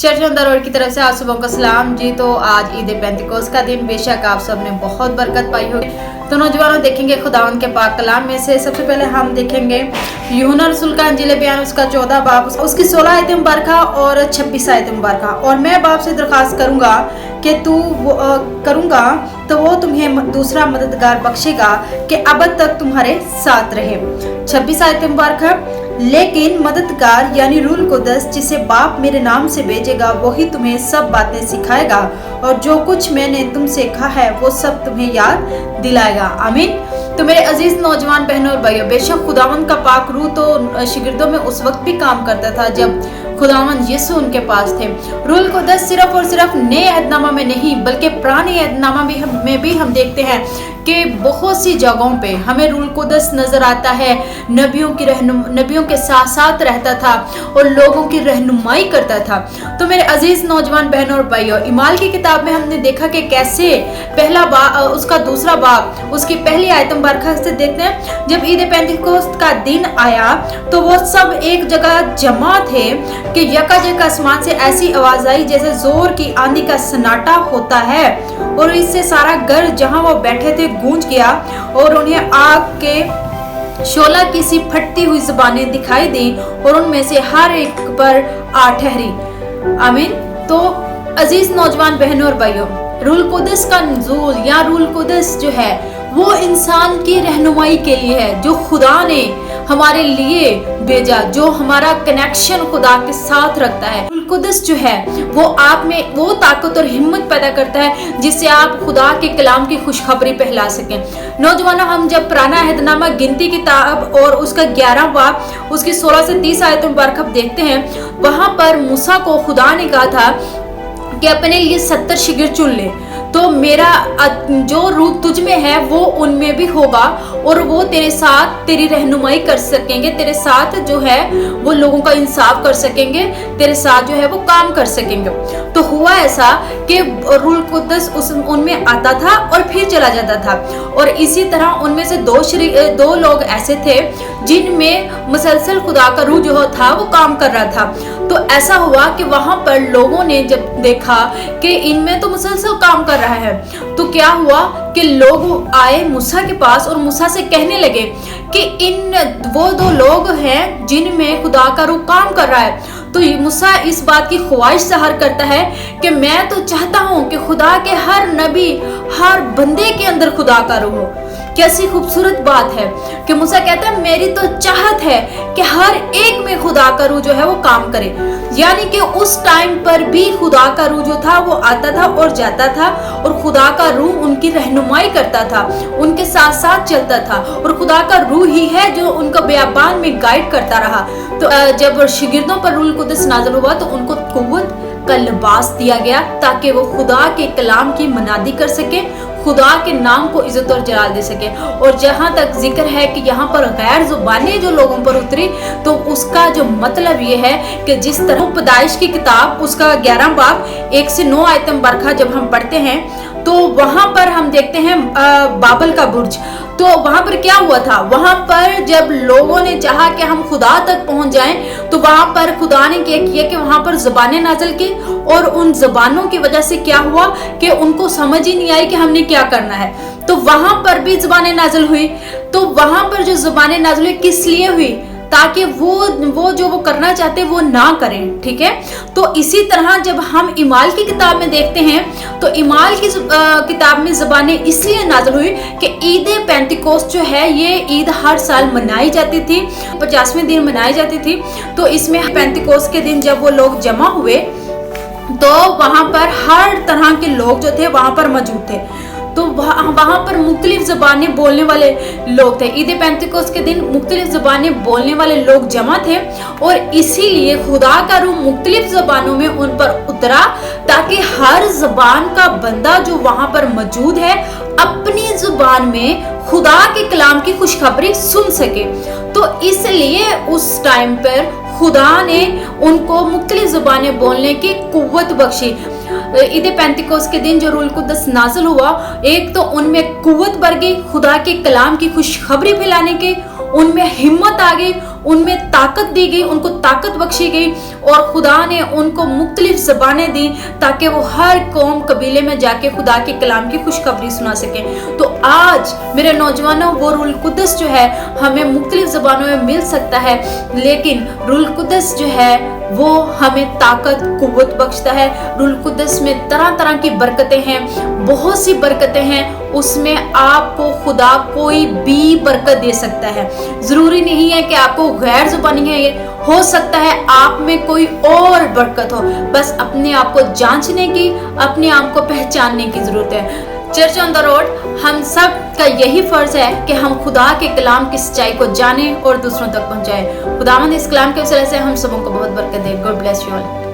Church on the road की तरफ से आप सबों को सलाम जी। तो आज ईद पेंतिकोस्त का दिन, बेशक आप सब ने बहुत बरकत पाई होगी। तो नौजवानों देखेंगे खुदावंद के पाक कलाम में से सबसे पहले हम देखेंगे यूहन्ना रसूल का इंजील बयान उसका 14 बाब उसकी 16 आयत मुबारका और 26 आयत मुबारका। और मैं बाप से दरखास्त करूंगा कि करूंगा तो वो तुम्हें दूसरा मददगार बख्शेगा कि अब तक तुम्हारे साथ रहे। 26 आयत मुबारका, लेकिन मददगार यानी रूल कुदस जिसे बाप मेरे नाम से भेजेगा वही तुम्हें सब बातें सिखाएगा और जो कुछ मैंने तुमसे कहा है वो सब तुम्हें याद दिलाएगा। आमीन। तो मेरे अजीज नौजवान बहनों और भाइयों, बेशक खुदावंद का पाक रूह तो शागिर्दों में उस वक्त भी काम करता था जब खुदावंद यीशु उनके पास थे। रूल कुदस सिर्फ और सिर्फ नए अहदनामा में नहीं बल्कि पुराने अहदनामा में भी हम देखते हैं कि बहुत सी जगहों पे हमें रूल कुदस नजर आता है। नबियों के साथ साथ रहता था और लोगों की रहनुमाई करता था। तो मेरे अजीज नौजवान बहनों और भाइयों, इमाल की किताब में हमने देखा कि कैसे पहला उसका दूसरा बाब उसकी पहली आयत मुबारका से देखते हैं। जब ईद पेंतिकोस्त का दिन आया तो वो सब एक जगह जमा थे कि यकायक आसमान से ऐसी आवाज आई जैसे जोर की आंधी का सन्नाटा होता है और इससे सारा घर जहां वो बैठे थे गूंज गया और उन्हें आग के शोला की सी फटती हुई जुबानें दिखाई दी और उनमें से हर एक पर आ ठहरी। आमीन। तो अजीज नौजवान बहनों और भाइयों, रूल कुदस का नुज़ूल या रूल कुदस जो है वो इंसान की रहनुमाई के लिए है, जो खुदा ने हमारे लिए भेजा, जो हमारा कनेक्शन खुदा के साथ रखता है। रूल कुदस जो है वो आप में वो ताकत और हिम्मत पैदा करता है जिससे आप खुदा के कलाम की खुशखबरी फैला सकें। नौजवानों, हम जब पुराना अहदनामा गिनती किताब और उसका 11 बाब उसकी 16 से 30 आयत मुबारक देखते हैं, वहां पर मूसा को खुदा ने कहा था कि अपने लिए 70 शिगिर्द चुन ले, तो मेरा जो रूह तुझ में है वो उनमें भी होगा और वो तेरे साथ तेरी रहनुमाई कर सकेंगे, तेरे साथ जो है वो लोगों का इंसाफ कर सकेंगे, तेरे साथ जो है वो काम कर सकेंगे। तो हुआ ऐसा कि रूल कुदस उनमें आता था और फिर चला जाता था और इसी तरह उनमें से दो लोग ऐसे थे जिनमें मुसलसल खुदा का रूह जो था वो काम कर रहा था। तो ऐसा हुआ कि वहां पर लोगों ने जब देखा कि इनमें तो मुसलसल काम कर रहा है, तो क्या हुआ कि लोग आए मूसा के पास और मूसा से कहने लगे कि वो दो लोग हैं जिनमें खुदा का रूह काम कर रहा है। तो मूसा इस बात की ख्वाहिश ज़ाहिर करता है कि मैं तो चाहता हूं कि खुदा के हर नबी, हर बंदे के अंदर खुदा का रूह हो। कैसी खूबसूरत बात है कि मूसा कहता है मेरी तो चाहत है कि हर एक में खुदा का रूह जो है वो काम करे। यानी कि उस टाइम पर भी खुदा का रूह जो था वो आता था और जाता था और खुदा का रूह उनकी रहनुमाई करता था, उनके साथ साथ चलता था और खुदा का रूह ही है जो उनको बियाबान में गाइड करता रहा। तो जब शागिर्दों पर रूल कुदस नाज़िल हुआ तो उनको कुव्वत का लिबास दिया गया ताकि वो खुदा के कलाम की मनादी कर सके, खुदा के नाम को इज्जत और जलाल दे सके। और जहां तक जिक्र है कि यहाँ पर गैर जुबानें जो लोगों पर उतरी, तो उसका जो मतलब ये है कि जिस तरह पैदाइश की किताब उसका 11 बाब 1 से 9 आयत मुबारका जब हम पढ़ते हैं तो वहां पर हम देखते हैं बाबल का बुर्ज। तो वहां पर क्या हुआ था, वहां पर जब लोगों ने चाहा कि हम खुदा तक पहुंच जाएं तो वहां पर खुदा ने क्या किया कि वहां पर ज़बानें नाज़िल की और उन ज़बानों की वजह से क्या हुआ कि उनको समझ ही नहीं आई कि हमने क्या करना है। तो वहां पर भी ज़बानें नाज़िल हुई। तो वहां पर जो ज़बानें नाज़िल हुई किस लिए हुई, ताकि वो जो वो करना चाहते वो ना करें। ठीक है। तो इसी तरह जब हम इमाल की किताब में देखते हैं तो इमाल की किताब में ज़बानें इसलिए नाज़िल हुई कि ईद पेंतिकोस्त जो है ये ईद हर साल मनाई जाती थी, 50वें दिन मनाई जाती थी। तो इसमें पेंतिकोस्त के दिन जब वो लोग जमा हुए तो वहां पर हर तरह के लोग जो थे वहां पर मौजूद थे। तो वहां पर मुख्तलिफ ज़बानें बोलने वाले लोग थे। ईद पेंतिकोस्त के दिन मुख्तलिफ ज़बानें बोलने वाले लोग जमा थे और इसीलिए खुदा का रूह मुख्तलिफ ज़बानों में उन पर उतरा ताकि हर ज़बान का बंदा जो वहां पर मौजूद है अपनी ज़ुबान में खुदा के कलाम की खुशखबरी सुन सके। तो इसलिए उस टाइम पर खुदा ने उनको मुख्तलिफ ज़बानें बोलने की कुव्वत बख्शी। ईद पेंतिकोस्त के दिन जो रूल कुदस नाज़िल हुआ, एक तो उनमें कुव्वत बढ़ गई खुदा के कलाम की खुशखबरी फैलाने की, उनमें हिम्मत आ गई, उनमें ताकत दी गई, उनको ताकत बख्शी गई और खुदा ने उनको मुख्तलिफ ज़बानें दी ताकि वो हर कौम कबीले में जाके खुदा के कलाम की खुशखबरी सुना सकें। तो आज मेरे नौजवानों, वो रूल कुद्दस जो है हमें मुख्तलिफ ज़बानों में मिल सकता है, लेकिन रूल कुद्दस जो है वो हमें ताकत कुव्वत बख्शता है। रूल कुद्दस में तरह तरह की बरकतें हैं, बहुत सी बरकतें हैं, उसमें आपको खुदा कोई भी बरकत दे सकता है। ज़रूरी नहीं है कि आपको गैर ज़ुबानी है, ये हो सकता है आप में कोई और बरकत हो। बस अपने आप को जांचने की, अपने आप को पहचानने की ज़रूरत है। चर्च ऑन द रोड हम सब का यही फर्ज है कि हम खुदा के कलाम की सच्चाई को जानें और दूसरों तक पहुंचाएं। खुदावंद इस कलाम के वसीले से हम सबों को बहुत बरकत दे। God bless you all.